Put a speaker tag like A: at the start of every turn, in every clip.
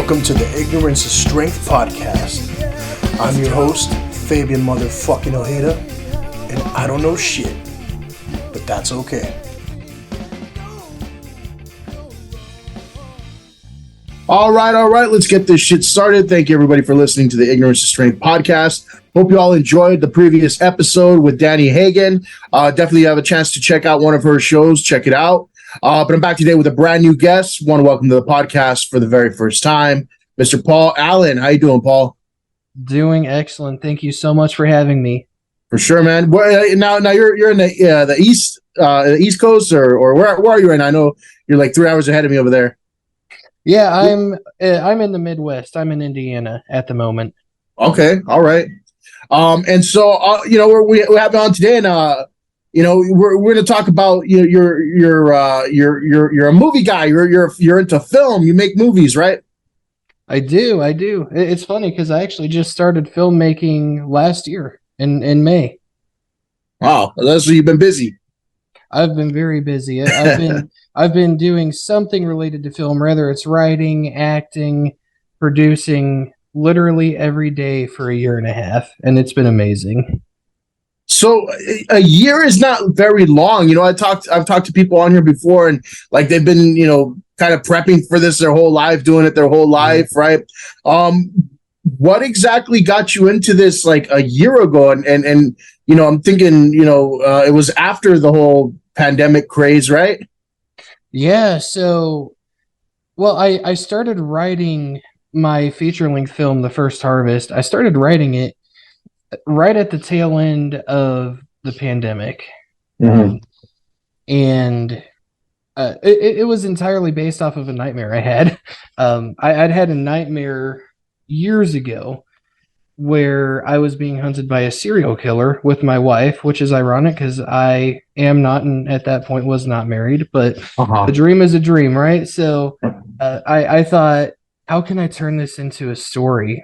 A: Welcome to the Ignorance is Strength podcast. I'm your host, Fabian motherfucking Ojeda, and I don't know shit, but that's okay. All right, let's get this shit started. Thank you everybody for listening to the Ignorance is Strength podcast. Hope you all enjoyed the previous episode with Danny Hagen. Definitely have a chance to check out one of her shows. Check it out. But I'm back today with a brand new guest. Want to welcome to the podcast for the very first time, Mr. Paul Allen. How you doing, Paul?
B: Doing excellent. Thank you so much for having me.
A: For sure, man. Now you're in the East Coast, or where are you right now? I know you're like 3 hours ahead of me over there.
B: Yeah, I'm in the Midwest. I'm in Indiana at the moment.
A: Okay, all right. And so we have you on today, and we're going to talk about you're a movie guy. You're into film. You make movies, right?
B: I do. It's funny because I actually just started filmmaking last year in May.
A: Wow, that's what you've been busy.
B: I've been very busy. I've been doing something related to film, whether it's writing, acting, producing, literally every day for a year and a half, and it's been amazing.
A: So a year is not very long. I've talked to people on here before, and like they've been, kind of prepping for this their whole life, doing it their whole life, right? What exactly got you into this like a year ago? And I'm thinking, it was after the whole pandemic craze, right?
B: Yeah. So, well, I started writing my feature-length film, The First Harvest. I started writing it right at the tail end of the pandemic.
A: Mm-hmm.
B: And it was entirely based off of a nightmare I had. I'd had a nightmare years ago where I was being hunted by a serial killer with my wife, which is ironic because I am not, and at that point was not married, but a dream is a dream, right? So I thought, how can I turn this into a story?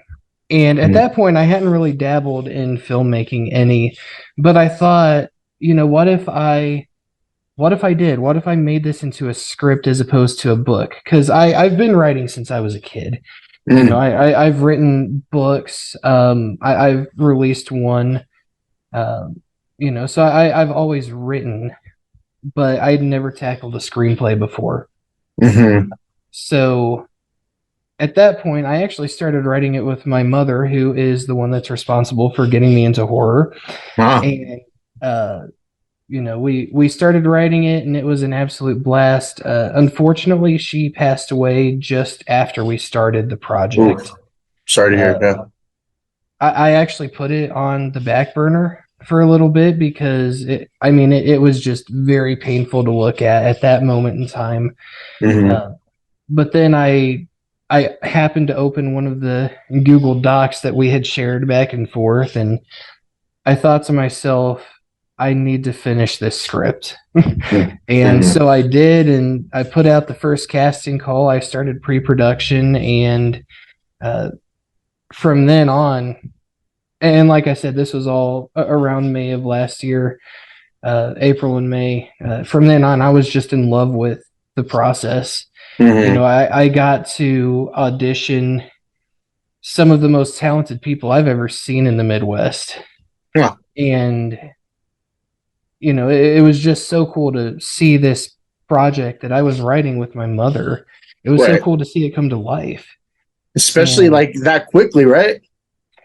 B: And at that point, I hadn't really dabbled in filmmaking any, but I thought, what if I made this into a script as opposed to a book? Because I've been writing since I was a kid. I've written books. I've released one. So I've always written, but I'd never tackled a screenplay before.
A: Mm-hmm.
B: So at that point, I actually started writing it with my mother, who is the one that's responsible for getting me into horror.
A: Wow.
B: And we started writing it, and it was an absolute blast. Unfortunately, she passed away just after we started the project.
A: Oof. Sorry to hear that.
B: I actually put it on the back burner for a little bit because it was just very painful to look at that moment in time.
A: Mm-hmm.
B: But then I happened to open one of the Google Docs that we had shared back and forth, and I thought to myself, I need to finish this script. And so I did, and I put out the first casting call. I started pre-production, and from then on, and like I said, this was all around May of last year, April and May. From then on, I was just in love with the process. Mm-hmm. I got to audition some of the most talented people I've ever seen in the Midwest.
A: Yeah.
B: And it was just so cool to see this project that I was writing with my mother. It was so cool to see it come to life.
A: Especially like that quickly, right?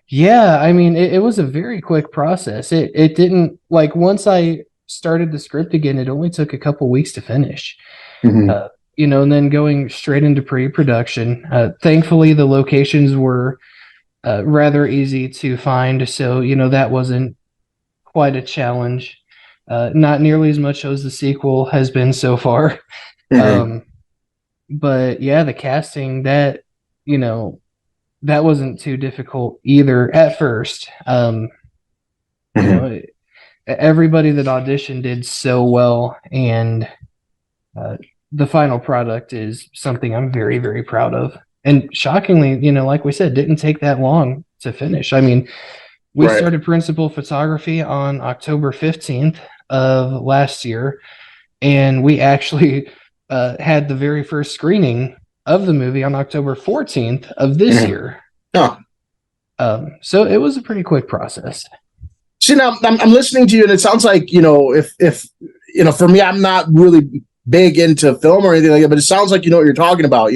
B: Yeah, it was a very quick process. It didn't, like, once I started the script again, it only took a couple weeks to finish. Mm-hmm. And then going straight into pre-production. Thankfully, the locations were rather easy to find, so, that wasn't quite a challenge. Not nearly as much as the sequel has been so far. Mm-hmm. But yeah, the casting, that wasn't too difficult either at first.
A: Mm-hmm.
B: Everybody that auditioned did so well, and the final product is something I'm very, very proud of. And shockingly, like we said, didn't take that long to finish. We started principal photography on October 15th of last year, and we actually had the very first screening of the movie on October 14th of this
A: Mhm.
B: year.
A: Huh.
B: So it was a pretty quick process.
A: See, now I'm listening to you, and it sounds like, if for me, I'm not really big into film or anything like that, but it sounds like you know what you're talking about.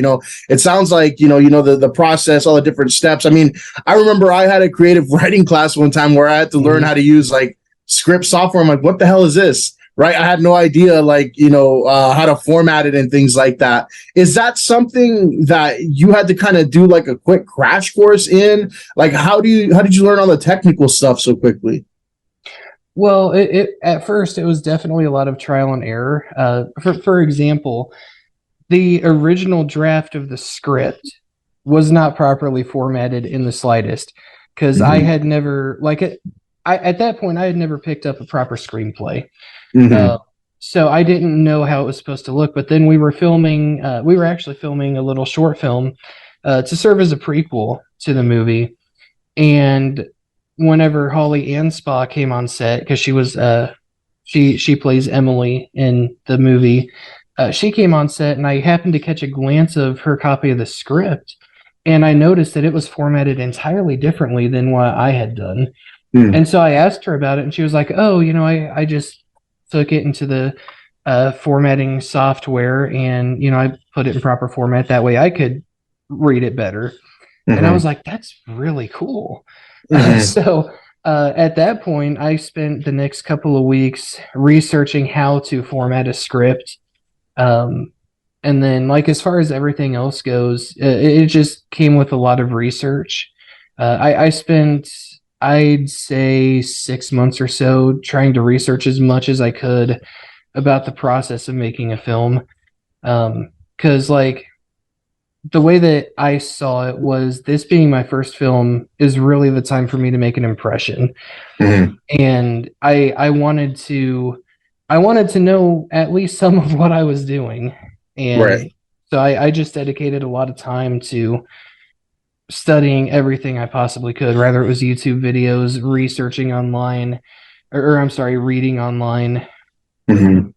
A: It sounds like the process, all the different steps. I mean, I remember I had a creative writing class one time where I had to learn
B: Mhm.
A: how to use like script software. I'm like, what the hell is this? Right? I had no idea, like, how to format it and things like that. Is that something that you had to kind of do like a quick crash course in? Like, how did you learn all the technical stuff so quickly?
B: Well, it at first it was definitely a lot of trial and error. For example, the original draft of the script was not properly formatted in the slightest because I
A: Mm-hmm.
B: had never like it. At that point I had never picked up a proper screenplay,
A: Mm-hmm.
B: uh, so I didn't know how it was supposed to look. But then we were filming. We were actually filming a little short film to serve as a prequel to the movie, and whenever Holly Anspaugh came on set, because she plays Emily in the movie, she came on set, and I happened to catch a glance of her copy of the script, and I noticed that it was formatted entirely differently than what I had done.
A: Mm-hmm.
B: And so I asked her about it, and she was like, "Oh, I just took it into the formatting software, and I put it in proper format. That way, I could read it better." And I was like, "That's really cool."
A: Mm-hmm.
B: So at that point, I spent the next couple of weeks researching how to format a script. Um, and then, like, as far as everything else goes, it just came with a lot of research. I spent, I'd say, 6 months or so trying to research as much as I could about the process of making a film. Because, like, the way that I saw it was this being my first film is really the time for me to make an impression.
A: Mm-hmm.
B: And I wanted to know at least some of what I was doing.
A: Right.
B: And so I just dedicated a lot of time to studying everything I possibly could, whether it was YouTube videos, researching online, or I'm sorry, reading online.
A: Mm-hmm.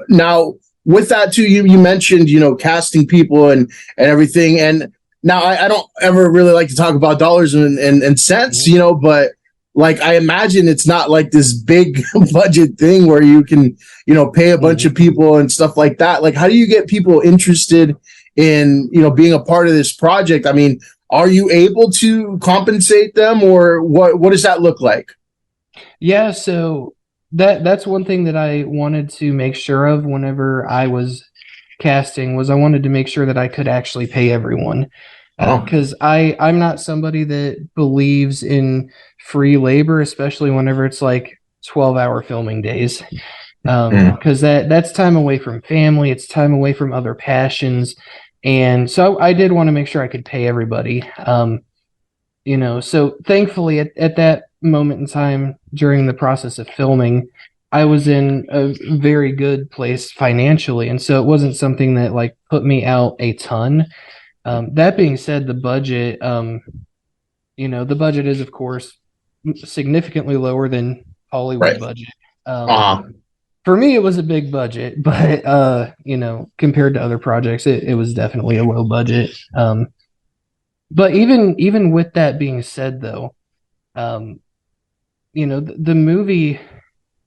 A: Now with that too, you mentioned casting people and everything, and now I don't ever really like to talk about dollars and cents,
B: Mhm.
A: but like I imagine it's not like this big budget thing where you can pay a bunch of
B: Mhm.
A: people and stuff like that. Like, how do you get people interested in being a part of this project? I mean, are you able to compensate them, or what does that look like?
B: Yeah, so that's one thing that I wanted to make sure of whenever I was casting was I wanted to make sure that I could actually pay everyone.
A: Oh.
B: Because I'm not somebody that believes in free labor, especially whenever it's like 12-hour filming days.
A: Mm.
B: Because that's time away from family, it's time away from other passions. And so I did want to make sure I could pay everybody. So thankfully at that moment in time during the process of filming, I was in a very good place financially, and so it wasn't something that like put me out a ton. That being said, the budget is of course significantly lower than Hollywood
A: Right.
B: budget. um,
A: Uh-huh.
B: for me it was a big budget, but compared to other projects, it was definitely a low budget. But even with that being said, though, um, the movie,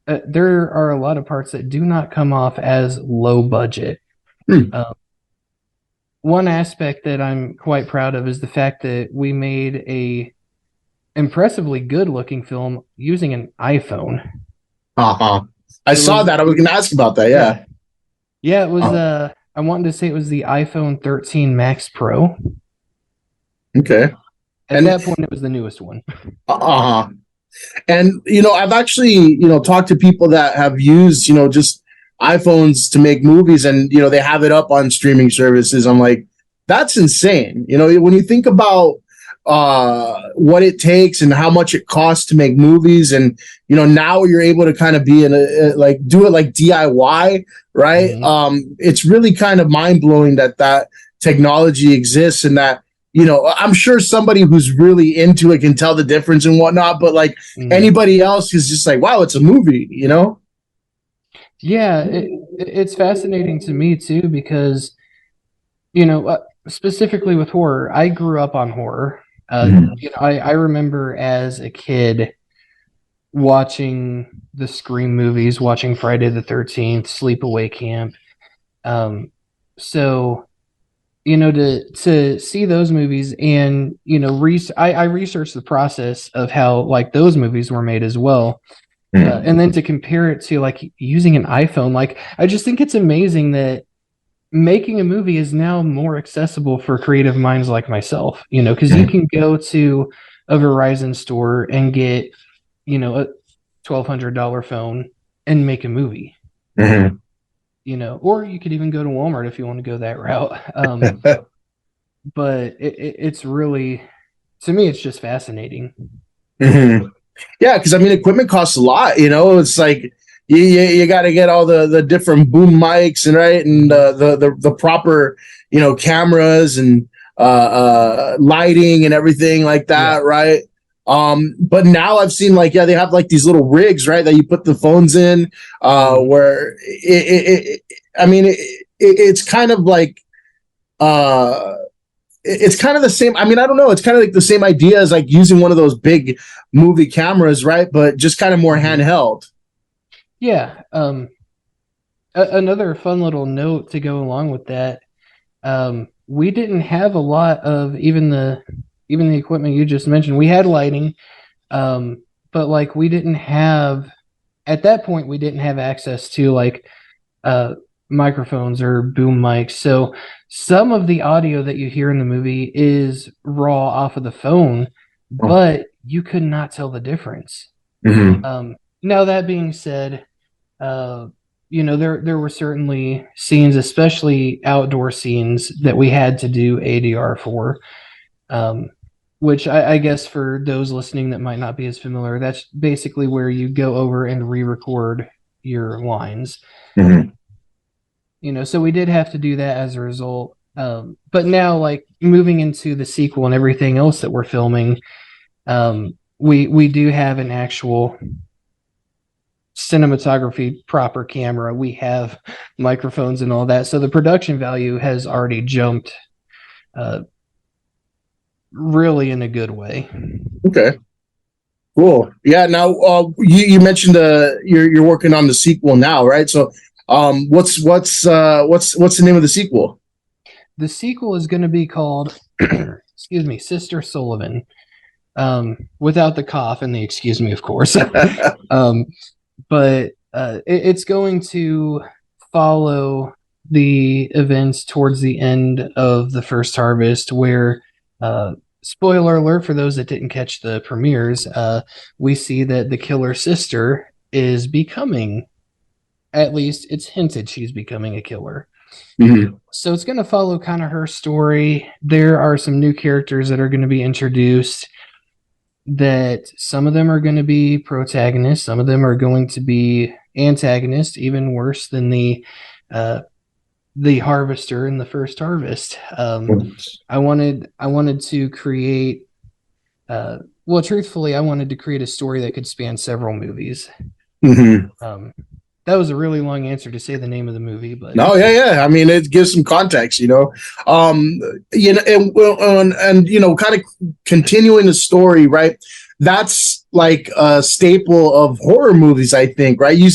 B: there are a lot of parts that do not come off as low budget.
A: Hmm.
B: Uh, One aspect that I'm quite proud of is the fact that we made a impressively good looking film using an iPhone.
A: Uh-huh. I
B: It
A: saw
B: was
A: that. I was going to ask about that.
B: Yeah,
A: Yeah.
B: yeah, it was
A: Uh,
B: I wanted to say it was the iPhone 13 Max Pro.
A: okay.
B: At
A: And
B: that point it was the newest one.
A: uh-huh. And I've actually talked to people that have used just iPhones to make movies, and they have it up on streaming services. I'm like, that's insane. When you think about what it takes and how much it costs to make movies, and now you're able to kind of be in like do it like DIY, right?
B: Mhm.
A: It's really kind of mind-blowing that technology exists, and that I'm sure somebody who's really into it can tell the difference and whatnot, but like
B: Mhm.
A: anybody else is just like, wow, it's a movie.
B: Yeah, it's fascinating to me too because Specifically with horror, I grew up on horror.
A: Mhm.
B: I remember as a kid watching the Scream movies, watching Friday the 13th, Sleepaway Camp. Um, so to see those movies and I researched the process of how like those movies were made as well,
A: Mhm.
B: and then to compare it to like using an iPhone. Like I just think it's amazing that making a movie is now more accessible for creative minds like myself, because you
A: Mhm.
B: can go to a Verizon store and get a $1,200 phone and make a movie,
A: Mhm.
B: or you could even go to Walmart if you want to go that route. But it's really, to me, it's just fascinating.
A: Mhm. Yeah, because I mean, equipment costs a lot. It's like you got to get all the different boom mics and right and the proper cameras and lighting and everything like
B: Yeah.
A: that, right? But now I've seen like they have like these little rigs, right, that you put the phones in,
B: Mm.
A: where I mean, it's kind of like uh it's kind of the same. I mean, I don't know. It's kind of like the same idea as like using one of those big movie cameras, right? But just kind of more
B: Mhm.
A: handheld.
B: Yeah. Another fun little note to go along with that. We didn't have a lot of even the equipment you just mentioned. We had lighting, but like we didn't have at that point we didn't have access to like uh, microphones or boom mics. So some of the audio that you hear in the movie is raw off of the phone, but you could not tell the difference.
A: Mm-hmm.
B: Now that being said, uh, there were certainly scenes, especially outdoor scenes, that we had to do ADR for. Um, which I guess for those listening that might not be as familiar, that's basically where you go over and re-record your lines.
A: Mm-hmm.
B: So we did have to do that as a result. But now, like moving into the sequel and everything else that we're filming, we do have an actual cinematography proper camera. We have microphones and all that, so the production value has already jumped, uh, really in a good way.
A: Okay. Cool. Yeah. Now, you mentioned you're working on the sequel now, right? So, what's the name of the sequel?
B: The sequel is going to be called, excuse me, Sister Sullivan. Without the cough and the excuse me, of course. um, but it's going to follow the events towards the end of the first harvest, where, spoiler alert for those that didn't catch the premieres, we see that the killer sister is becoming, at least it's hinted she's becoming a killer.
A: Mm-hmm.
B: So it's going to follow kind of her story. There are some new characters that are going to be introduced, that some of them are going to be protagonists, some of them are going to be antagonists, even worse than uh, the harvester in the first harvest. I wanted to create, well, truthfully, I wanted to create a story that could span several movies.
A: Mm-hmm.
B: Um, that was a really long answer to say the name of the movie, but
A: No, yeah, yeah. I mean, it gives some context, Um, and kind of continuing the story, right? That's like a staple of horror movies, I think, right? You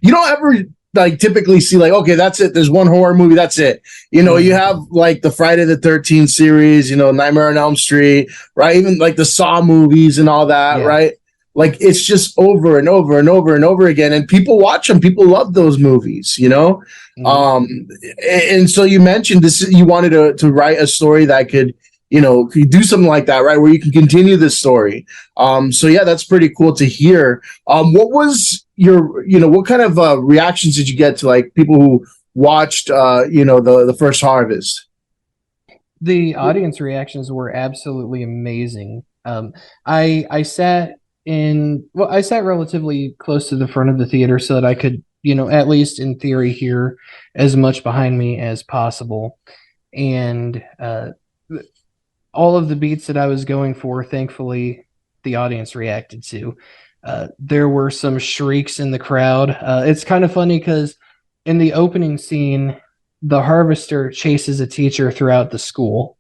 A: don't ever like typically see like, okay, that's it. There's one horror movie, that's it. You
B: mm,
A: have like the Friday the 13th series, Nightmare on Elm Street, right? Even like the Saw movies and all that,
B: yeah.
A: right? Like it's just over and over and over and over again, and people watch them. People love those movies,
B: Mm.
A: and so you mentioned this, you wanted to write a story that could do something like that, right, where you can continue this story. So yeah, that's pretty cool to hear. What was what kind of reactions did you get to like people who watched the first harvest?
B: The audience reactions were absolutely amazing. I sat relatively close to the front of the theater so that I could, at least in theory, hear as much behind me as possible. And all of the beats that I was going for, thankfully, the audience reacted to. There were some shrieks in the crowd. It's kind of funny because in the opening scene, the harvester chases a teacher throughout the school,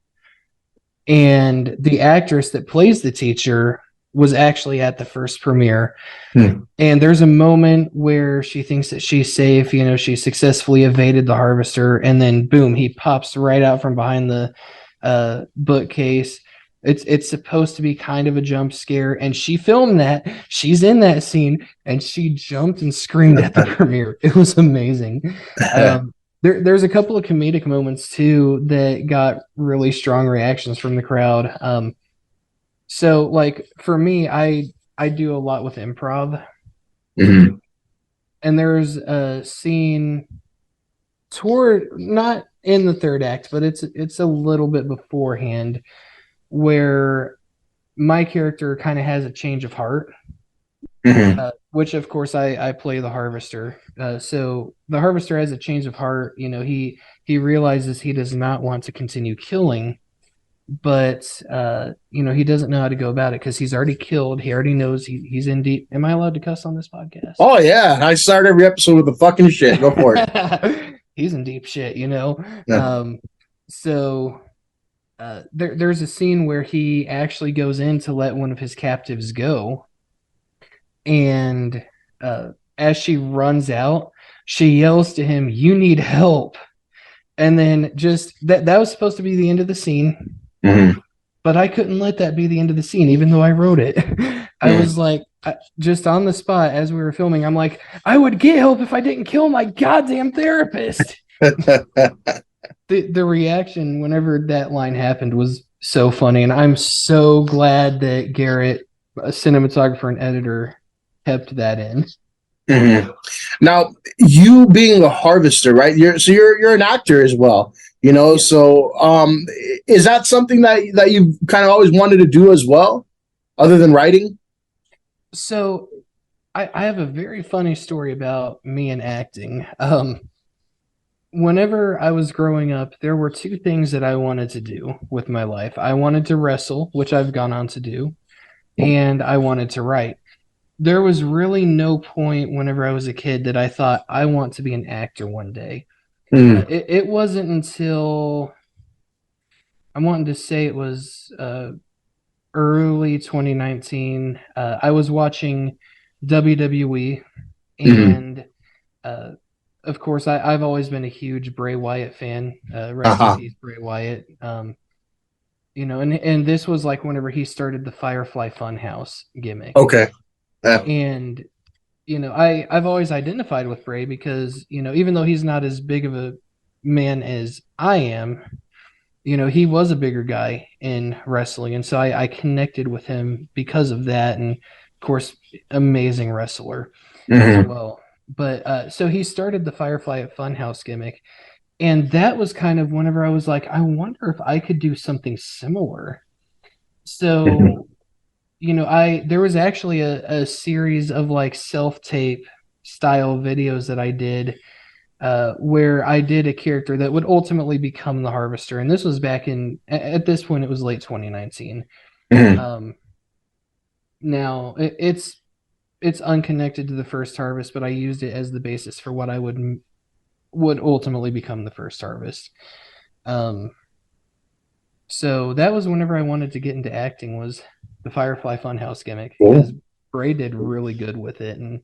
B: and the actress that plays the teacher was actually at the first premiere.
A: Hmm.
B: And there's a moment where she thinks that she's safe, she successfully evaded the harvester, and then boom, he pops right out from behind the bookcase. It's supposed to be kind of a jump scare, and she filmed that. She's in that scene, and she jumped and screamed at the premiere. It was amazing. There's a couple of comedic moments too that got really strong reactions from the crowd. So like for me, I do a lot with improv,
A: Mhm.
B: and there's a scene toward not in the third act, but it's a little bit beforehand where my character kind of has a change of heart,
A: Mhm.
B: which of course I play the harvester. So the harvester has a change of heart. He realizes he does not want to continue killing, but he doesn't know how to go about it because he's already killed. He already knows he's in deep. Am I allowed to cuss on this podcast?
A: Oh yeah, I start every episode with the fucking shit. Go for it.
B: He's in deep shit,
A: Yeah.
B: So there's a scene where he actually goes in to let one of his captives go, and as she runs out, she yells to him, "You need help!" And then just that was supposed to be the end of the scene,
A: Mhm.
B: but I couldn't let that be the end of the scene, even though I wrote it. I
A: Mhm.
B: was like, just on the spot as we were filming, I'm like, I would get help if I didn't kill my goddamn therapist. The reaction whenever that line happened was so funny, and I'm so glad that Garrett, a cinematographer and editor, kept that in.
A: Mhm. Now, you being a harvester, right? You're an actor as well,
B: Yeah.
A: So is that something that you've kind of always wanted to do as well, other than writing?
B: So I have a very funny story about me and acting. Whenever I was growing up, there were two things that I wanted to do with my life. I wanted to wrestle, which I've gone on to do, and I wanted to write. There was really no point whenever I was a kid that I thought I want to be an actor one day.
A: Mm.
B: It wasn't until I'm wanting to say it was early 2019. I was watching WWE,
A: Mhm.
B: and uh, of course, I've always been a huge Bray Wyatt fan. Rest in
A: Uh-huh.
B: peace, Bray Wyatt. And this was like whenever he started the Firefly Funhouse gimmick,
A: Okay. Yeah.
B: and I've always identified with Bray because even though he's not as big of a man as I am, he was a bigger guy in wrestling, and so I connected with him because of that, and of course, amazing wrestler as
A: Mhm.
B: well. But so he started the Firefly at Funhouse gimmick, and that was kind of whenever I was like, I wonder if I could do something similar.
A: Mhm.
B: So I there was actually a series of like self tape style videos that I did where I did a character that would ultimately become the Harvester, and this was back at this point it was late 2019.
A: Mhm.
B: Um, Now it's unconnected to the first harvest, but I used it as the basis for what I would ultimately become the first harvest. Um, so that was whenever I wanted to get into acting was the Firefly Funhouse gimmick because
A: Cool.
B: Bray did really good with it, and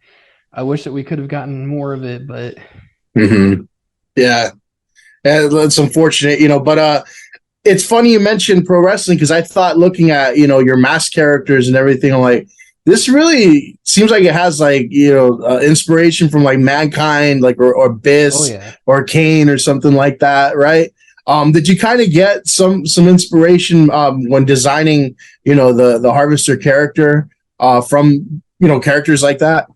B: I wish that we could have gotten more of it, but
A: Mhm. Yeah. Yeah, that's unfortunate, but it's funny you mentioned pro wrestling because I thought looking at your mask characters and everything, I'm like, this really seems like it has like inspiration from like Mankind, like or
B: oh
A: Biss
B: yeah.
A: or Kane or something like that, right? Did you kind of get some inspiration when designing the Harvester character from characters like that?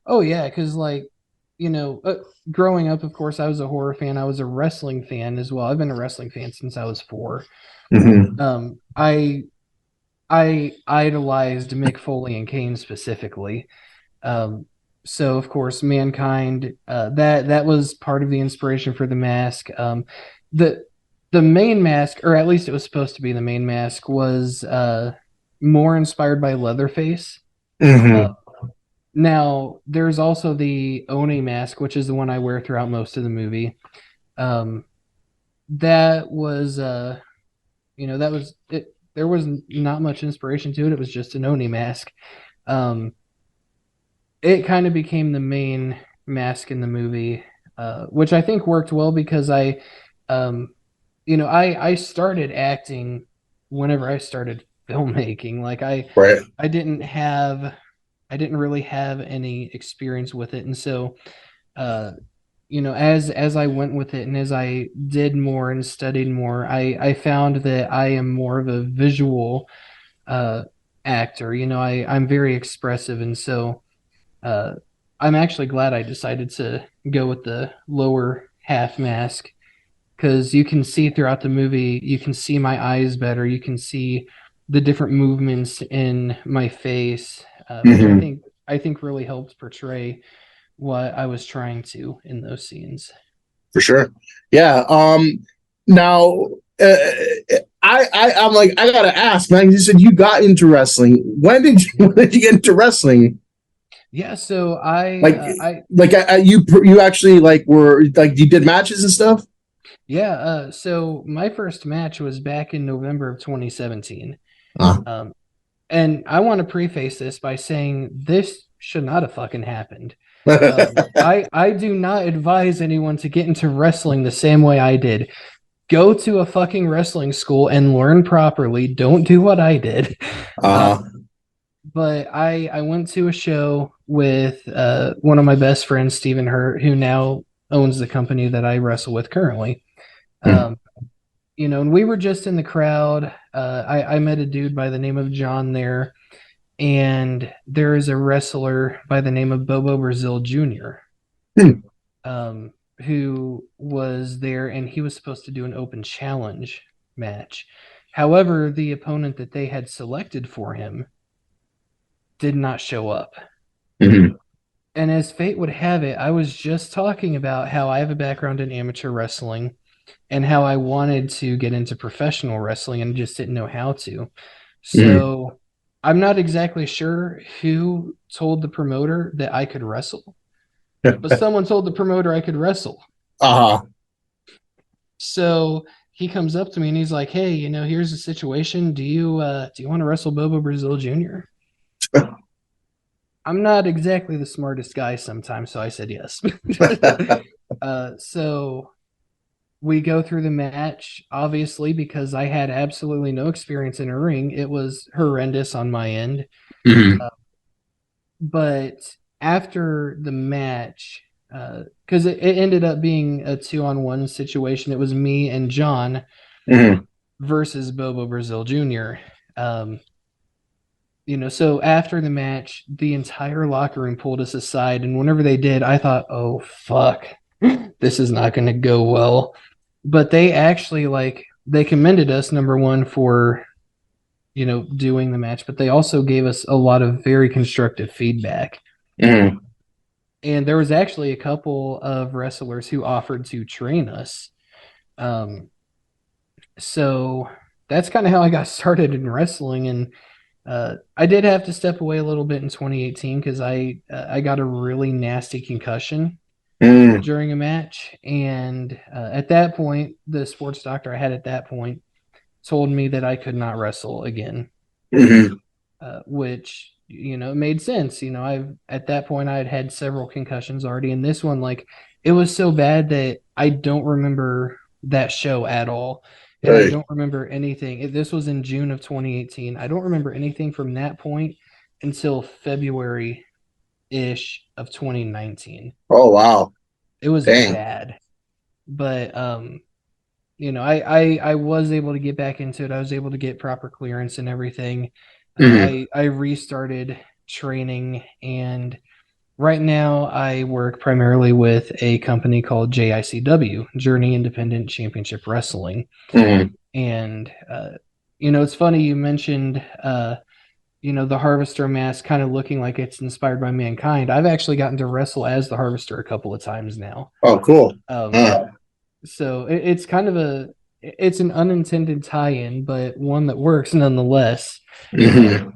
B: Oh yeah, because like growing up, of course, I was a horror fan. I was a wrestling fan as well. I've been a wrestling fan since I was 4.
A: Mm-hmm.
B: I idolized Mick Foley and Kane specifically. Um, so of course, Mankind that was part of the inspiration for the mask. The the main mask, or at least it was supposed to be the main mask, was more inspired by Leatherface. Uh,
A: Mm-hmm.
B: Now, there's also the Oni mask, which is the one I wear throughout most of the movie. Um, that was that was it. There was not much inspiration to it. It was just an Oni mask. Um, it kind of became the main mask in the movie, which I think worked well because um, I started acting whenever I started filmmaking. Like
A: Right.
B: I didn't have, I didn't really have any experience with it, and so uh, as I went with it and as I did more and studied more, I found that I am more of a visual uh, actor. I'm very expressive, and so uh, I'm actually glad I decided to go with the lower half mask because you can see throughout the movie, you can see my eyes better, you can see the different movements in my face, which I
A: Hmm.
B: think I think really helped portray what I was trying to in those scenes.
A: For sure. Yeah. Now, uh, I'm like, I gotta ask, man. You said you got into wrestling. When did you when did you get into wrestling?
B: Yeah, so
A: Like,
B: I
A: you actually like were like you did matches and stuff.
B: yeah, so my first match was back in November of 2017.
A: Uh.
B: Um, and I want to preface this by saying this should not have fucking happened. I do not advise anyone to get into wrestling the same way I did. Go to a fucking wrestling school and learn properly. Don't do what I did. Uh,
A: uh,
B: but I went to a show with one of my best friends, Stephen Hurt, who now owns the company that I wrestle with currently.
A: hmm.
B: Um, and we were just in the crowd. I met a dude by the name of John there, and there is a wrestler by the name of Bobo Brazil Jr.
A: Hmm.
B: Who was there, and he was supposed to do an open challenge match. However, the opponent that they had selected for him did not show up.
A: Hmm.
B: And as fate would have it, I was just talking about how I have a background in amateur wrestling and how I wanted to get into professional wrestling and just didn't know how to.
A: Hmm.
B: So I'm not exactly sure who told the promoter that I could wrestle, but someone told the promoter I could wrestle.
A: Uh-huh.
B: So he comes up to me and he's like, "Hey, here's the situation. Do you want to wrestle Bobo Brazil Jr.?" I'm not exactly the smartest guy sometimes, so I said yes. So we go through the match, obviously, because I had absolutely no experience in a ring. It was horrendous on my end.
A: Hmm.
B: Uh, but after the match, because it ended up being a 2-on-1 situation, it was me and John
A: Hmm.
B: versus Bobo Brazil Jr. Um, so after the match, the entire locker room pulled us aside, and whenever they did, I thought, "Oh fuck, this is not going to go well." But they actually they commended us number one for doing the match, but they also gave us a lot of very constructive feedback.
A: Hmm.
B: And there was actually a couple of wrestlers who offered to train us. Um, so that's kind of how I got started in wrestling, and I did have to step away a little bit in 2018 because I got a really nasty concussion
A: Hmm.
B: during a match, and at that point, the sports doctor I had at that point told me that I could not wrestle again,
A: Hmm.
B: which it made sense. I've at that point I had had several concussions already, and this one it was so bad that I don't remember that show at all. And I
A: Hey.
B: don't remember anything. This was in June of 2018. I don't remember anything from that point until February ish of 2019.
A: Oh wow.
B: It was
A: Dang.
B: bad, but I was able to get back into it. I was able to get proper clearance and everything.
A: Hmm.
B: I restarted training, and right now I work primarily with a company called JICW, Journey Independent Championship Wrestling.
A: Hmm.
B: And it's funny you mentioned the Harvester mask kind of looking like it's inspired by Mankind. I've actually gotten to wrestle as the Harvester a couple of times now.
A: Oh, cool.
B: Um, so it's kind of it's an unintended tie-in, but one that works nonetheless. Uh,
A: Hmm.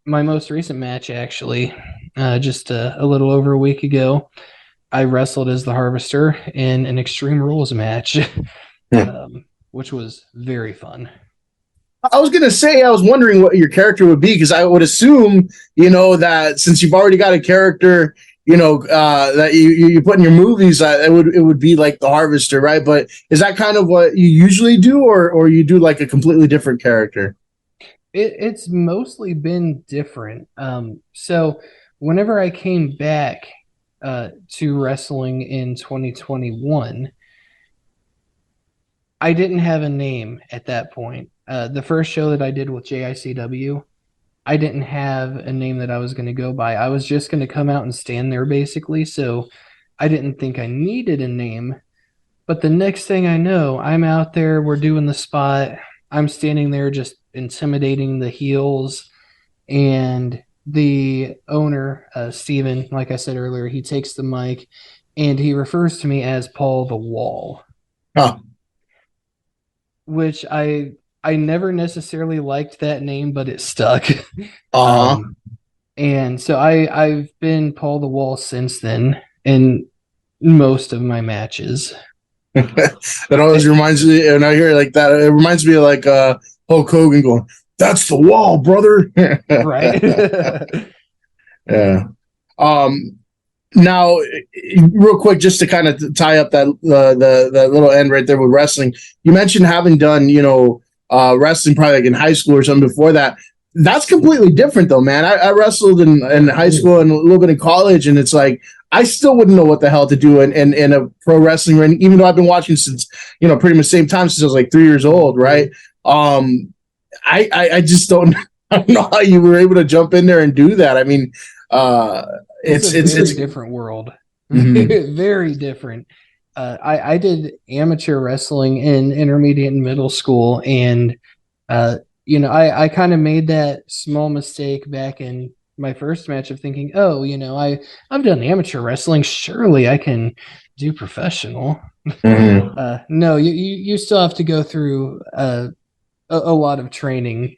B: my most recent match, actually, just a little over a week ago, I wrestled as the Harvester in an Extreme Rules match, which was very fun.
A: I was gonna say, I was wondering what your character would be because I would assume, that since you've already got a character, that you put in your movies, it would be like the Harvester, right? But is that kind of what you usually do, or you do like a completely different character?
B: It's mostly been different. So whenever I came back to wrestling in 2021, I didn't have a name at that point. The first show that I did with JICW, I didn't have a name that I was going to go by. I was just going to come out and stand there basically. So I didn't think I needed a name. But the next thing I know, I'm out there, we're doing the spot. I'm standing there just intimidating the heels. And the owner, Steven, like I said earlier, he takes the mic and he refers to me as Paul the Wall,
A: Huh.
B: which I never necessarily liked that name, but it stuck.
A: Uh
B: um, and so I've been Paul the Wall since then in most of my matches.
A: huh. That always reminds me, and I hear it like that. It reminds me of like Hulk Hogan going, "That's the wall, brother."
B: Right.
A: Yeah. Um, Now, real quick, just to kind of tie up that little end right there with wrestling, you mentioned having done wrestling probably like in high school or something before that. That's completely different though, man. I wrestled in high school and a little bit in college, and it's like I still wouldn't know what the hell to do in a pro wrestling ring, even though I've been watching since pretty much the same time since I was like 3 years old, right? I just don't I don't know how you were able to jump in there and do that. I mean, uh,
B: It's
A: it's
B: a
A: it's
B: very
A: it's
B: different world.
A: mhm.
B: Very different. I did amateur wrestling in intermediate and middle school, and I kind of made that small mistake back in my first match of thinking, oh, I've done amateur wrestling, surely I can do professional.
A: Mhm.
B: No, you still have to go through a lot of training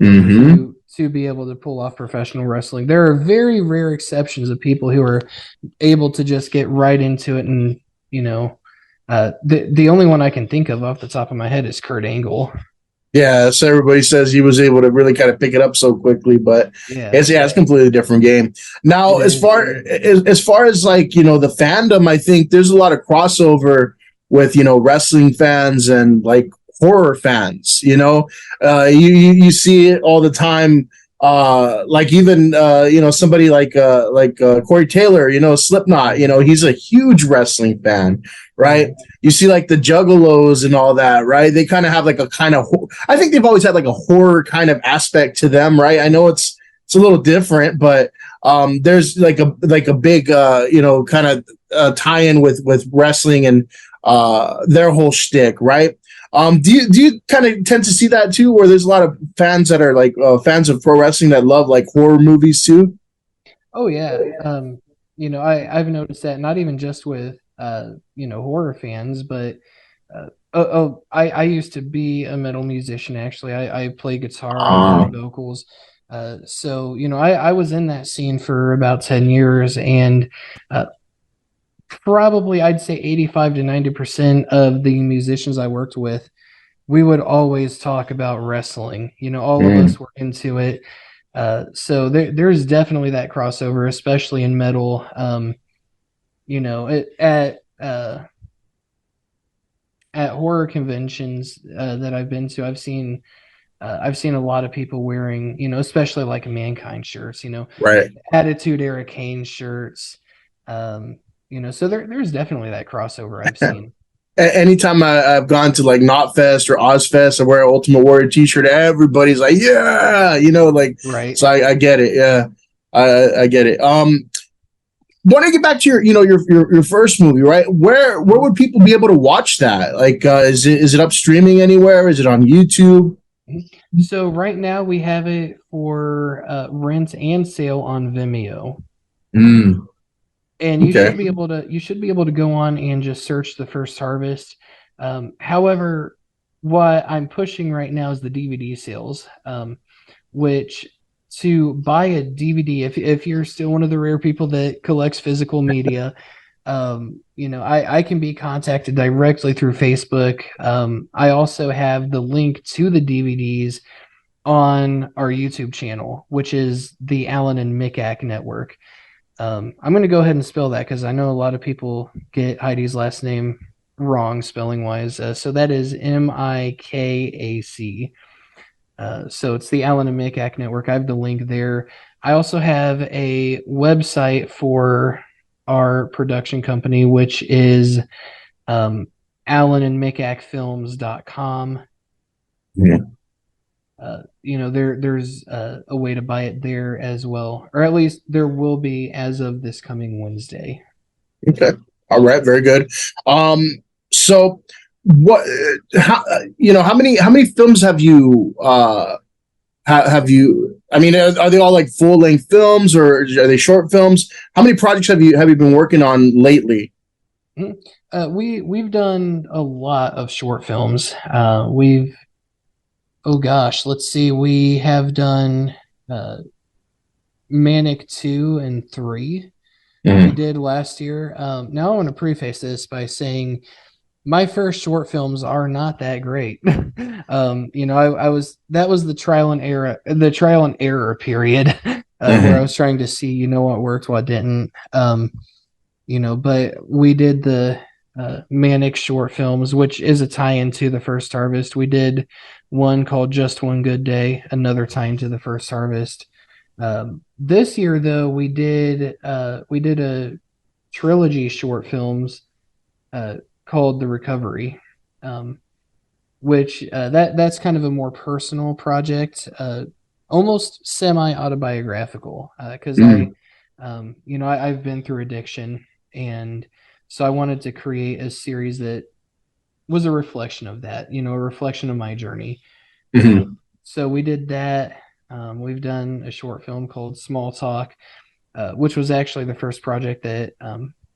A: Mhm.
B: to be able to pull off professional wrestling. There are very rare exceptions of people who are able to just get right into it, and the only one I can think of off the top of my head is Kurt Angle.
A: Yeah, so everybody says he was able to really kind of pick it up so quickly, but
B: Yeah,
A: it's a completely different game. Now,
B: it
A: as
B: is.
A: far as far as like the fandom, I think there's a lot of crossover with wrestling fans and like horror fans. You see it all the time. Like even somebody like Corey Taylor, Slipknot. He's a huge wrestling fan, right? You see like the Juggalos and all that, right? They kind of have like a kind of I think they've always had like a horror kind of aspect to them, right? I know it's a little different, but there's like a big kind of tie-in with wrestling and their whole shtick, right? Do you kind of tend to see that too, where there's a lot of fans that are like fans of pro wrestling that love like horror movies too?
B: Oh yeah. I've noticed that not even just with horror fans, but I used to be a metal musician actually. I play guitar, I do vocals. So I was in that scene for about 10 years, and probably I'd say 85 to 90% of the musicians I worked with, we would always talk about wrestling. All of
A: Mm,
B: us were into it. So there's definitely that crossover, especially in metal. At horror conventions that I've been to, I've seen a lot of people wearing, especially like Mankind shirts,
A: right.
B: Attitude Era Kane shirts. So there's definitely that crossover I've seen.
A: Anytime I've gone to like Knotfest or Ozfest, I wear an Ultimate Warrior T-shirt. Everybody's like, "Yeah," like.
B: Right.
A: So I get it. Yeah, I get it. Want to get back to your first movie, right? Where would people be able to watch that? Like, is it up streaming anywhere? Is it on YouTube?
B: So right now we have it for rent and sale on Vimeo.
A: Mm,
B: And
A: okay.
B: you should be able to go on and just search The First Harvest. However, what I'm pushing right now is the DVD sales, which to buy a DVD, if you're still one of the rare people that collects physical media, I can be contacted directly through Facebook. I also have the link to the DVDs on our YouTube channel, which is the Alan and Mikac Network. I'm going to go ahead and spell that because I know a lot of people get Heidi's last name wrong spelling wise. So that is Mikac. So it's the Alan and Mikac Network. I have the link there. I also have a website for our production company, which is alanandmikacfilms.com.
A: Yeah.
B: There's a way to buy it there as well, or at least there will be as of this coming Wednesday.
A: Okay. All right. Very good. So what, how many films have you, I mean, are they all like full length films or are they short films? How many projects have you been working on lately?
B: We've done a lot of short films. Let's see. We have done Manic 2 and 3.
A: Mm-hmm.
B: We did last year. Now I want to preface this by saying my first short films are not that great. That was the trial and error period where I was trying to see, what worked, what didn't. But we did the Manic short films, which is a tie-in to the First Harvest. We did one called Just One Good Day, another tie-in to the First Harvest. This year, though, we did a trilogy short films called The Recovery, which that's kind of a more personal project, almost semi-autobiographical, because I've been through addiction, and so I wanted to create a series that was a reflection of that, a reflection of my journey.
A: Mm-hmm.
B: So we did that. We've done a short film called Small Talk, which was actually the first project that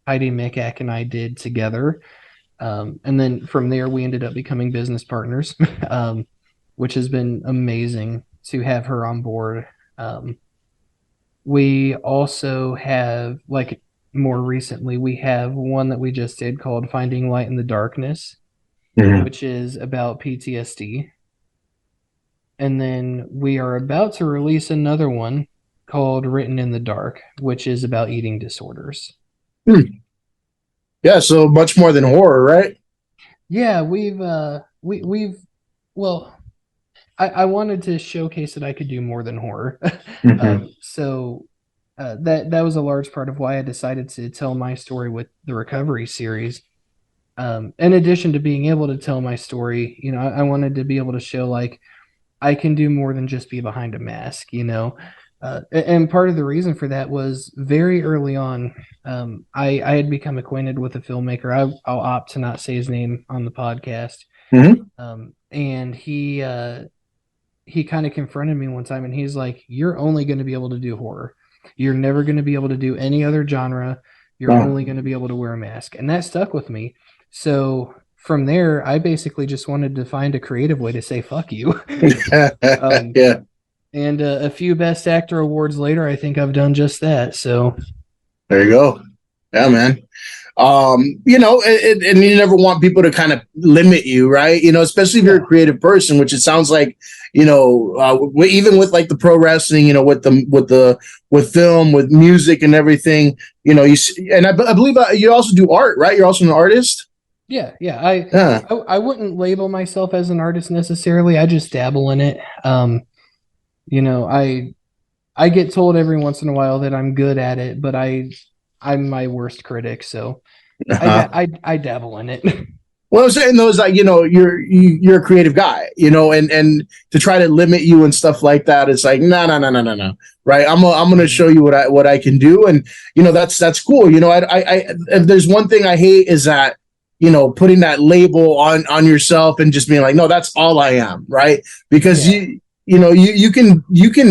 B: Heidi Mikac and I did together. And then from there, we ended up becoming business partners, which has been amazing to have her on board. We also have, like, more recently, we have one that we just did called Finding Light in the Darkness, which is about PTSD. And then we are about to release another one called Written in the Dark, which is about eating disorders.
A: Yeah, so much more than horror, right?
B: Yeah, I wanted to showcase that I could do more than horror. That was a large part of why I decided to tell my story with the Recovery series. In addition to being able to tell my story, I wanted to be able to show, like, I can do more than just be behind a mask, and part of the reason for that was very early on. I had become acquainted with a filmmaker. I'll opt to not say his name on the podcast. And he kind of confronted me one time, and he's like, "You're only going to be able to do horror. You're never going to be able to do any other genre. You're only going to be able to wear a mask." And that stuck with me. So from there, I basically just wanted to find a creative way to say "fuck you."
A: Yeah.
B: And a few Best Actor awards later, I think I've done just that. So
A: there you go. Yeah, man. And you never want people to kind of limit you, right? Especially if you're a creative person, which it sounds like, even with like the pro wrestling, with film, with music and everything, and I believe you also do art, right? You're also an artist.
B: Yeah. I wouldn't label myself as an artist necessarily. I just dabble in it. I get told every once in a while that I'm good at it, but I'm my worst critic, so I dabble in it.
A: What I'm saying though is that you're a creative guy, and to try to limit you and stuff like that, it's like no, right? I'm going to show you what I can do, and that's cool. I if there's one thing I hate is that putting that label on yourself and just being like, no, that's all I am, right? Because you can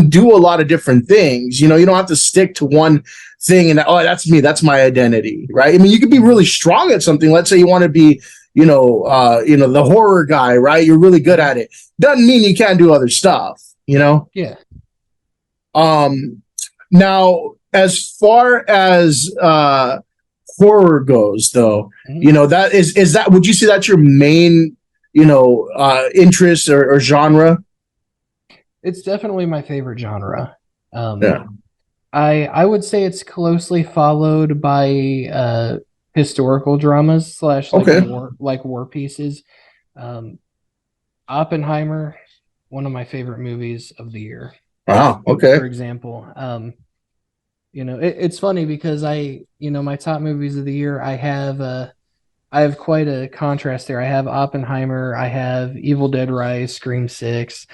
A: do a lot of different things. You don't have to stick to one thing and that's me, that's my identity, right? I mean, you could be really strong at something. Let's say you want to be the horror guy, right? You're really good at it. Doesn't mean you can't do other stuff,
B: Yeah.
A: Now, as far as horror goes, though,
B: Mhm.
A: that is that, would you say that's your main, interest or genre?
B: It's definitely my favorite genre. Um,
A: Yeah.
B: I would say it's closely followed by historical dramas slash
A: Okay.
B: like war pieces. Um, Oppenheimer, one of my favorite movies of the year,
A: Wow. Okay.
B: for example. It's funny because my top movies of the year, I have quite a contrast there. I have Oppenheimer, I have Evil Dead Rise, Scream 6,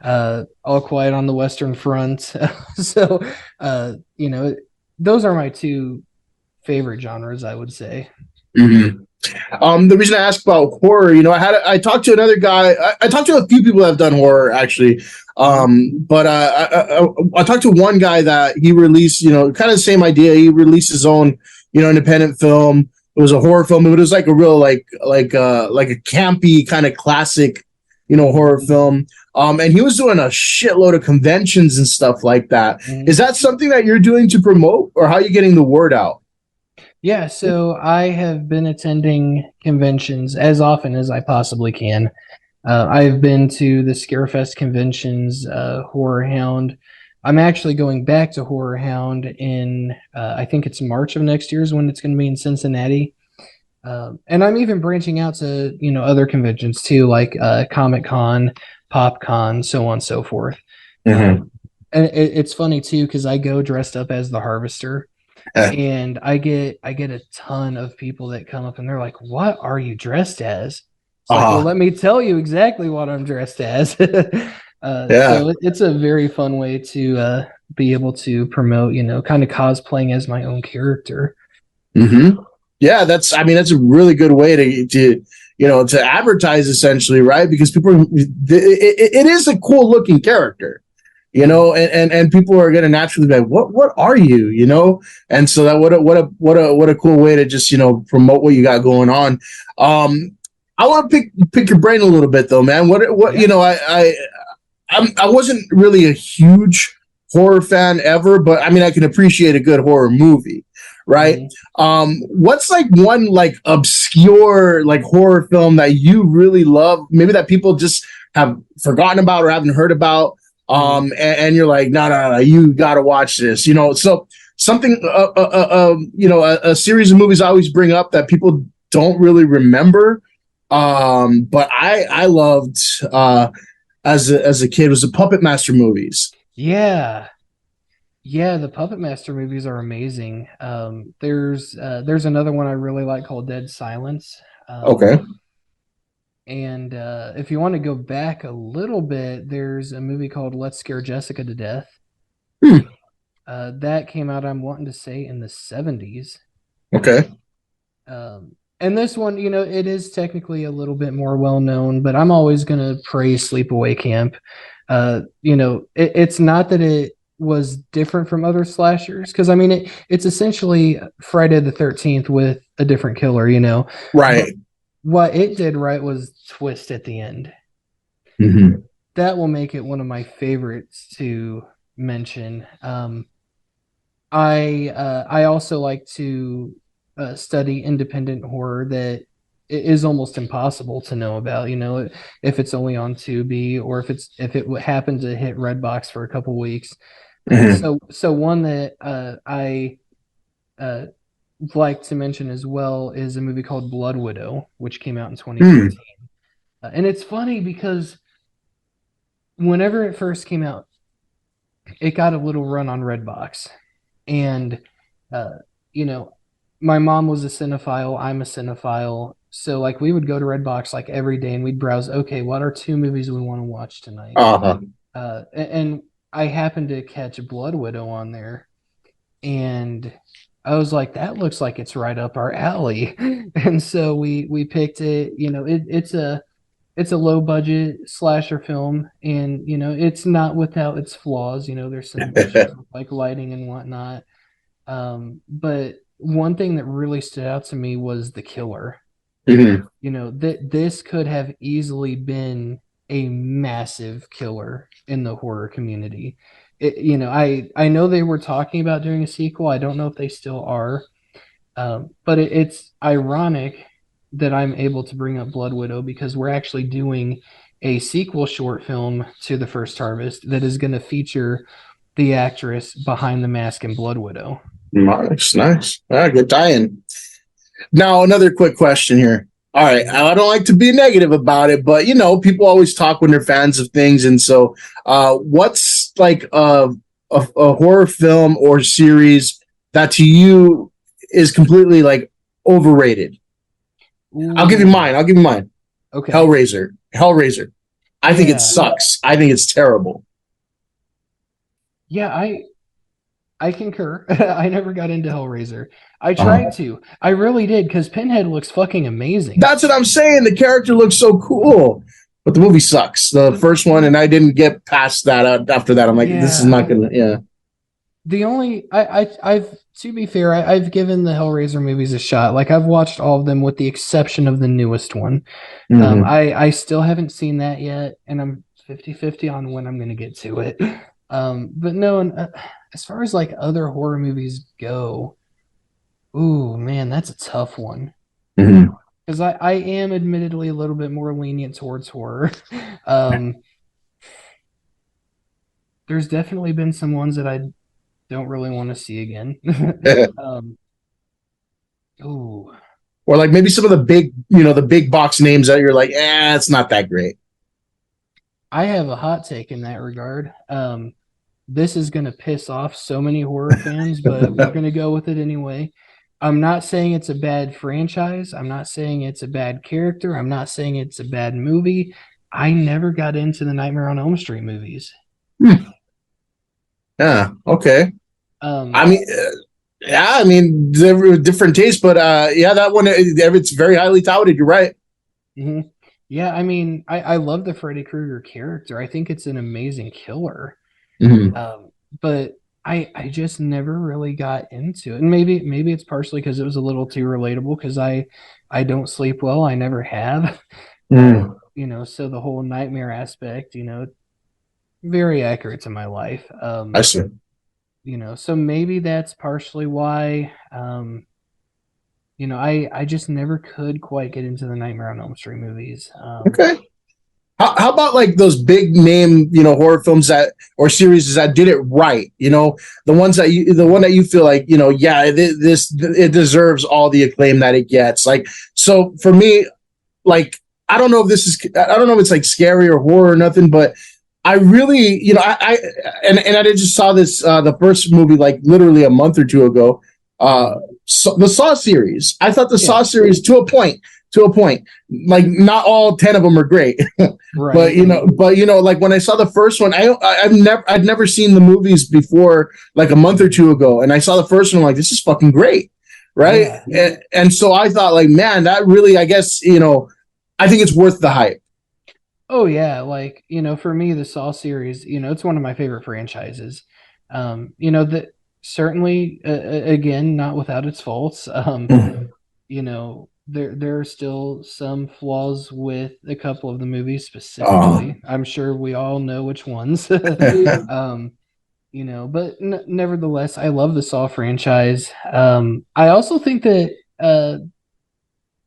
B: All Quiet on the Western Front. So, uh, you know, those are my two favorite genres, I would say.
A: Mhm. The reason I asked about horror, I talked to another guy. I talked to a few people that have done horror actually,
B: Mhm.
A: but I talked to one guy that he released, kind of the same idea. He released his own, independent film. It was a horror film, but it was like a real like a campy kind of classic,
B: Mhm.
A: horror film. And he was doing a shitload of conventions and stuff like that.
B: Mhm.
A: Is that something that you're doing to promote, or how are you getting the word out?
B: Yeah, so I have been attending conventions as often as I possibly can. I've been to the Scarefest conventions, Horror Hound. I'm actually going back to Horror Hound in, I think it's March of next year is when it's going to be in Cincinnati. And I'm even branching out to, other conventions too, like Comic Con, Pop Con, so on and so forth.
A: Mm-hmm.
B: Um, and it's funny too, because I go dressed up as the Harvester and I get a ton of people that come up and they're like, "What are you dressed as?" It's like, "Well,
A: Uh-huh.
B: let me tell you exactly what I'm dressed as."
A: Yeah.
B: So it's a very fun way to be able to promote, kind of cosplaying as my own character.
A: Mm-hmm. Yeah, I mean, that's a really good way to advertise essentially, right? Because it is a cool looking character,
B: Mhm.
A: and people are going to naturally be like, what are you, And so that what a cool way to just, promote what you got going on. I want to pick your brain a little bit though, man. What,
B: Yeah.
A: I wasn't really a huge horror fan ever, but I mean, I can appreciate a good horror movie, right?
B: Mhm.
A: What's like one like obscure like horror film that you really love, maybe that people just have forgotten about or haven't heard about,
B: Mhm.
A: and you're like, no, you got to watch this, so something, a series of movies I always bring up that people don't really remember, but I loved, as a kid, was the Puppet Master movies.
B: Yeah. Yeah, the Puppet Master movies are amazing. There's another one I really like called Dead Silence.
A: Okay.
B: And if you want to go back a little bit, there's a movie called Let's Scare Jessica to Death.
A: Hmm.
B: That came out, I'm wanting to say, in the 70s.
A: Okay.
B: And this one, it is technically a little bit more well known, but I'm always going to praise Sleepaway Camp. It's not that it was different from other slashers, because I mean, it's essentially Friday the 13th with a different killer, but
A: Right.
B: what it did right was twist at the end.
A: Mm-hmm.
B: That will make it one of my favorites to mention. I also like to study independent horror that is almost impossible to know about. If it's only on Tubi or if it happened to hit Redbox for a couple weeks.
A: Mm-hmm.
B: So one that I uh, like to mention as well is a movie called Blood Widow, which came out in
A: Hmm.
B: 2015. And it's funny because whenever it first came out, it got a little run on Redbox, and uh, you know, my mom was a cinephile. I'm a cinephile, so like we would go to Redbox like every day, and we'd browse. Okay, what are two movies we want to watch tonight?
A: Uh-huh.
B: And I happened to catch Blood Widow on there, and I was like, that looks like it's right up our alley. And so we picked it. It's a low budget slasher film, and it's not without its flaws. There's some issues with like lighting and whatnot. But one thing that really stood out to me was the killer.
A: Mm-hmm.
B: That this could have easily been a massive killer in the horror community. I know they were talking about doing a sequel. I don't know if they still are, But it's ironic that I'm able to bring up Blood Widow because we're actually doing a sequel short film to The First Harvest that is going to feature the actress behind the mask in Blood Widow.
A: Nice, nice. All right, good tie-in. Now, another quick question here. All right, I don't like to be negative about it, but people always talk when they're fans of things, and so, what's like a horror film or series that to you is completely like overrated? I'll give you
B: Ooh,
A: mine. I'll give you mine.
B: okay.
A: Hellraiser. Hellraiser. I think it
B: Yeah.
A: sucks. I think it's terrible.
B: Yeah, I concur. I never got into Hellraiser. I tried
A: Uh,
B: to. I really did because Pinhead looks fucking amazing.
A: that's what I'm saying. The character looks so cool, but the movie sucks. The first one, and I didn't get past that. After that, I'm like, this is
B: Yeah.
A: not gonna. Yeah.
B: The only I've to be fair, I've given the Hellraiser movies a shot. Like I've watched all of them with the exception of the newest one.
A: Mm-hmm.
B: I still haven't seen that yet, and I'm 50-50 on when I'm going to get to it. But no, and, as far as like other horror movies go, ooh man, that's a tough one
A: Mm-hmm.
B: because I am admittedly a little bit more lenient towards horror. um, there's definitely been some ones that I don't really want to see again. um, ooh,
A: Or like maybe some of the big, the big box names that you're like, it's not that great.
B: I have a hot take in that regard. This is going to piss off so many horror fans, but we're going to go with it anyway. I'm not saying it's a bad franchise. I'm not saying it's a bad character. I'm not saying it's a bad movie. I never got into the Nightmare on Elm Street movies.
A: Hmm. Yeah. Okay. I
B: Um,
A: mean, yeah. I mean, different tastes, but yeah, that one it's very highly touted. You're right.
B: mhm. Yeah, I mean, I love the Freddy Krueger character. I think it's an amazing killer.
A: Mm-hmm.
B: But I just never really got into it, and maybe it's partially because it was a little too relatable because I don't sleep well. I never have.
A: Mm.
B: So the whole nightmare aspect, very accurate to my life.
A: I see.
B: So maybe that's partially why. I just never could quite get into the Nightmare on Elm Street movies.
A: Okay. How about like those big name, horror films that or series that did it right? The ones the one that you feel like, yeah, it deserves all the acclaim that it gets. Like, so for me, like, I don't know if it's like scary or horror or nothing, but I really, and I just saw this, the first movie, like literally a month or two ago, so the Saw series. I thought the Saw
B: Yeah,
A: series to a point, like not all 10 of them are great. But
B: right.
A: like when I saw the first one, I'd never seen the movies before, like a month or two ago, and I saw the first one, I'm like, this is fucking great, right?
B: Yeah.
A: And so I thought, like, man, that really, I guess, I think it's worth the hype.
B: Oh yeah, like for me, the Saw series, it's one of my favorite franchises. That certainly, again, not without its faults. There are still some flaws with a couple of the movies
A: Oh,
B: specifically. I'm sure we all know which ones. um, but nevertheless, I love the Saw franchise. I also think that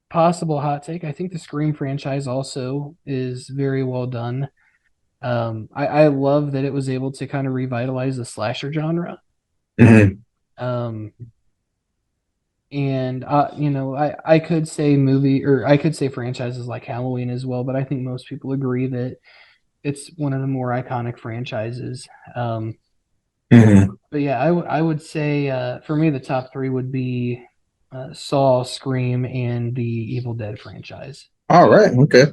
B: possible hot take. I think the Scream franchise also is very well done. I love that it was able to kind of revitalize the slasher genre.
A: mhm.
B: Um, and I could say movie or I could say franchises like Halloween as well, but I think most people agree that it's one of the more iconic franchises. Um,
A: Mhm.
B: but yeah, I would say for me the top three would be Saw, Scream, and the Evil Dead franchise.
A: All right, okay.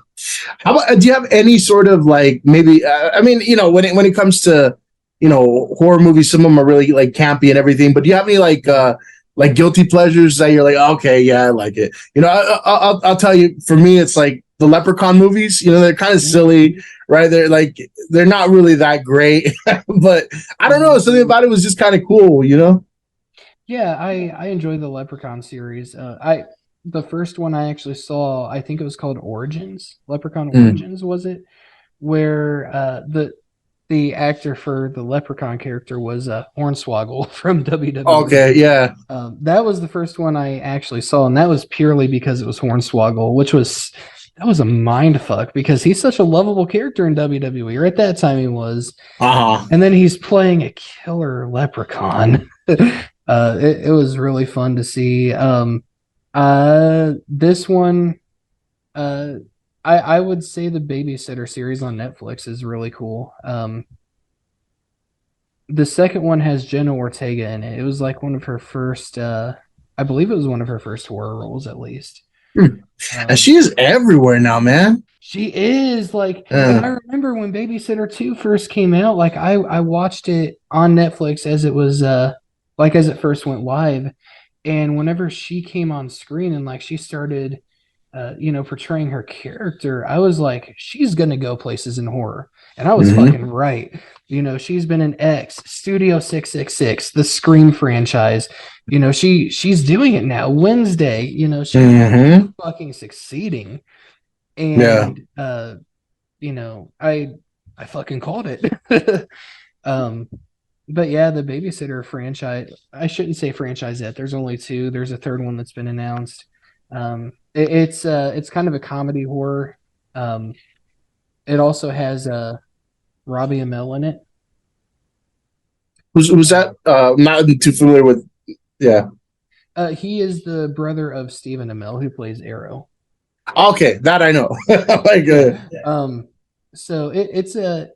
A: How about do you have any sort of like maybe? I mean, when it comes to horror movies, some of them are really like campy and everything. But do you have any like guilty pleasures that you're like, okay, yeah, I like it. I'll tell you. For me, it's like the Leprechaun movies. They're kind of
B: Mhm.
A: silly, right? They're not really that great, but I don't know. Something about it was just kind of cool.
B: Yeah, I enjoy the Leprechaun series. I the first one I actually saw, I think it was called Origins. Leprechaun
A: Mm.
B: Origins was it? Where the actor for the Leprechaun character was Hornswoggle from WWE.
A: Okay, yeah.
B: That was the first one I actually saw, and that was purely because it was Hornswoggle, which was that was a mind fuck because he's such a lovable character in WWE. Or at that time, he was,
A: Uh-huh.
B: and then he's playing a killer leprechaun. It was really fun to see. This one, uh, I would say the Babysitter series on Netflix is really cool. The second one has Jenna Ortega in it. It was like one of her first, I believe it was one of her first horror roles, at least.
A: Hmm. And she is everywhere now, man.
B: She is like, and I
A: Uh,
B: remember when Babysitter 2 first came out, like I watched it on Netflix as it was, like as it first went live. And whenever she came on screen and like she started portraying her character, I was like, she's gonna go places in horror, and I was
A: mhm,
B: fucking right. She's been in X, Studio 666, the Scream franchise. She's doing it now. Wednesday, she's
A: mhm.
B: fucking succeeding,
A: Yeah.
B: and I fucking called it. um, but yeah, the Babysitter franchise. I shouldn't say franchise yet. There's only two. There's a third one that's been announced. It's kind of a comedy horror. Um, it also has Robbie Amell in it.
A: Who's
B: Uh,
A: that? Not too familiar with. Yeah.
B: he is the brother of Stephen Amell, who plays Arrow.
A: Okay, that I know. Like,
B: Yeah. So it's the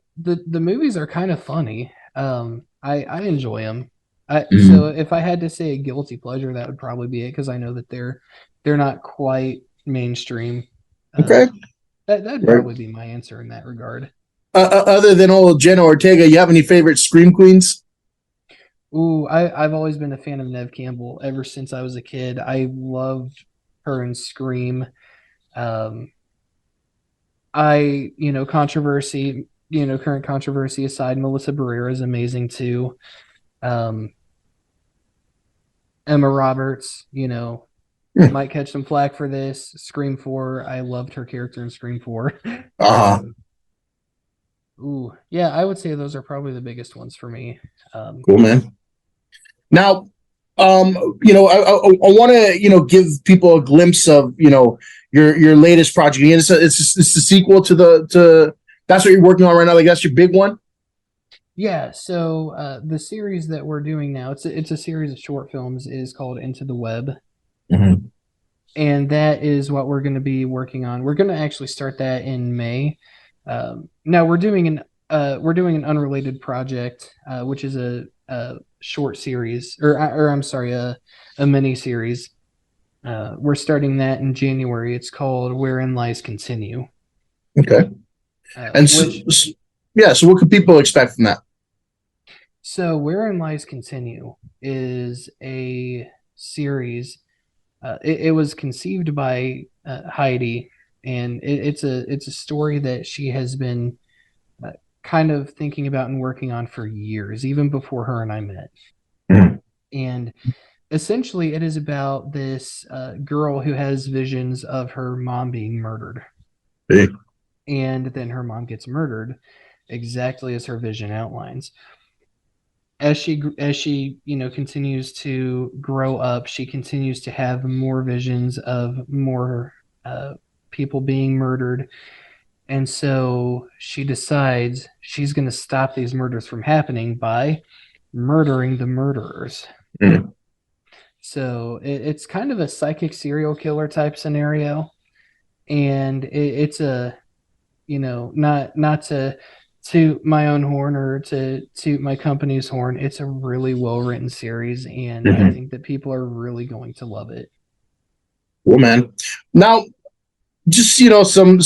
B: movies are kind of funny. I enjoy them. So
A: mhm.
B: if I had to say a guilty pleasure, that would probably be it because I know that they're not quite mainstream. Uh,
A: Okay.
B: that'd
A: Right.
B: probably be my answer in that regard.
A: Other than old Jenna Ortega, you have any favorite Scream Queens?
B: Ooh, I've always been a fan of Nev Campbell ever since I was a kid. I loved her in Scream. Um, controversy, current controversy aside, Melissa Barrera is amazing too. Um, Emma Roberts,
A: Hmm.
B: might catch some flack for this. Scream 4, I loved her character in Scream 4.
A: Uh-huh.
B: um, ooh, yeah, I would say those are probably the biggest ones for me. Um,
A: Cool, man. Now, I want to, give people a glimpse of, your latest project. It's the sequel to that's what you're working on right now. Like that's your big one.
B: yeah, so the series that we're doing now, it's a series of short films, is called Into the Web.
A: Mm-hmm.
B: And that is what we're going to be working on. We're going to actually start that in May. Now we're doing an unrelated project, which is a short series, or I'm sorry, a mini series. We're starting that in January. It's called Wherein Lies Continue.
A: Okay. And
B: Which
A: yeah, so what could people expect from that?
B: so Wherein Lies Continue is a series. It was conceived by Heidi, and it's a story that she has been uh, kind of thinking about and working on for years, even before her and I met.
A: Mm-hmm.
B: And essentially, it is about this girl who has visions of her mom being murdered,
A: Big.
B: and then her mom gets murdered, exactly as her vision outlines. As she continues to grow up, she continues to have more visions of more people being murdered, and so she decides she's going to stop these murders from happening by murdering the murderers.
A: Mm-hmm.
B: So it's kind of a psychic serial killer type scenario, and it's a not to toot my own horn or to toot my company's horn. It's a really well written series, and I
A: Mm-hmm.
B: think that people are really going to love it.
A: Cool, man. Now, just some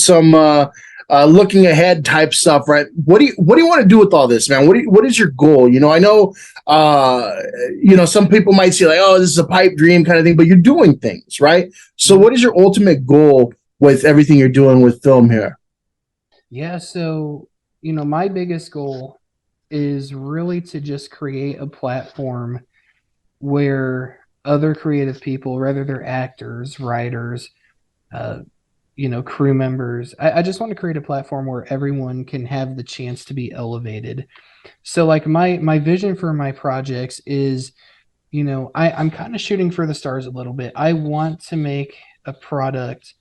A: looking ahead type stuff, right? What do you want to do with all this, man? What is your goal? I know some people might say like, oh, this is a pipe dream kind of thing, but you're doing things, right? So
B: Mhm.
A: what is your ultimate goal with everything you're doing with film here?
B: Yeah, so my biggest goal is really to just create a platform where other creative people, whether they're actors, writers, uh, crew members. I just want to create a platform where everyone can have the chance to be elevated. So like my vision for my projects is, I'm kind of shooting for the stars a little bit. I want to make a product,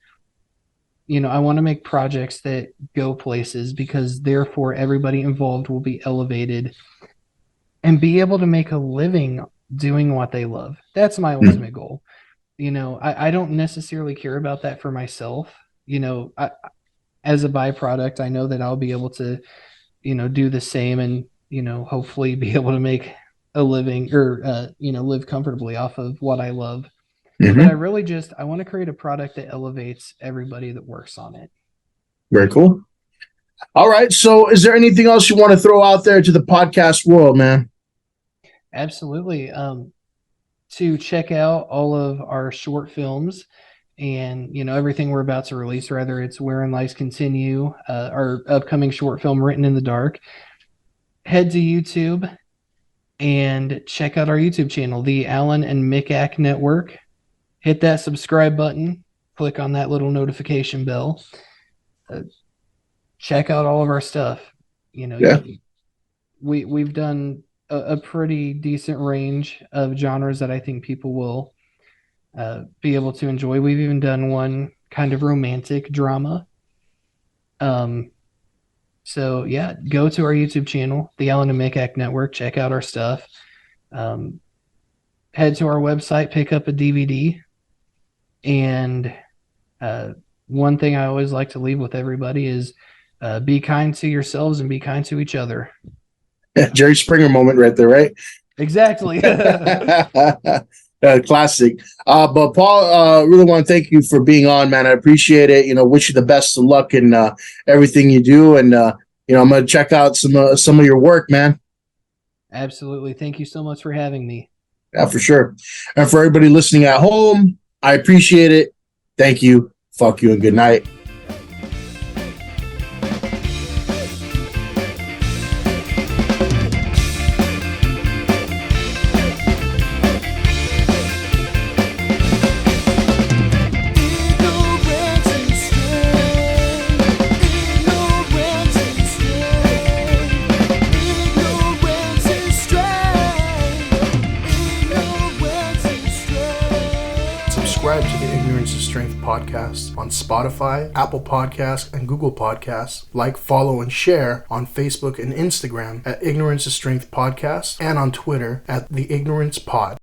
B: I want to make projects that go places, because therefore everybody involved will be elevated and be able to make a living doing what they love. That's my ultimate goal. I don't necessarily care about that for myself. As a byproduct, I know that I'll be able to, do the same, and, hopefully be able to make a living, or, live comfortably off of what I love. But I want to create a product that elevates everybody that works on it.
A: Very cool. All right. So is there anything else you want to throw out there to the podcast world, man?
B: Absolutely. To check out all of our short films and, everything we're about to release, whether it's Wherein Lies Continue, our upcoming short film Written in the Dark, head to YouTube and check out our YouTube channel, the Alan and Mick Network. Hit that subscribe button, click on that little notification bell. Check out all of our stuff. We've done a pretty decent range of genres that I think people will be able to enjoy. We've even done one kind of romantic drama. So yeah, go to our YouTube channel, the Alan and Mick Network. Check out our stuff. Head to our website, pick up a DVD. And one thing I always like to leave with everybody is be kind to yourselves and be kind to each other.
A: Jerry Springer moment right there, right?
B: Exactly.
A: Classic. But Paul, really want to thank you for being on, man. I appreciate it. Wish you the best of luck in everything you do. And, I'm going to check out some of your work, man.
B: Absolutely. Thank you so much for having me.
A: Yeah, for sure. And for everybody listening at home, I appreciate it. Thank you. Fuck you and good night.
C: Subscribe to the Ignorance is Strength podcast on Spotify, Apple Podcasts, and Google Podcasts. Like, follow, and share on Facebook and Instagram at Ignorance is Strength Podcast, and on Twitter at The Ignorance Pod.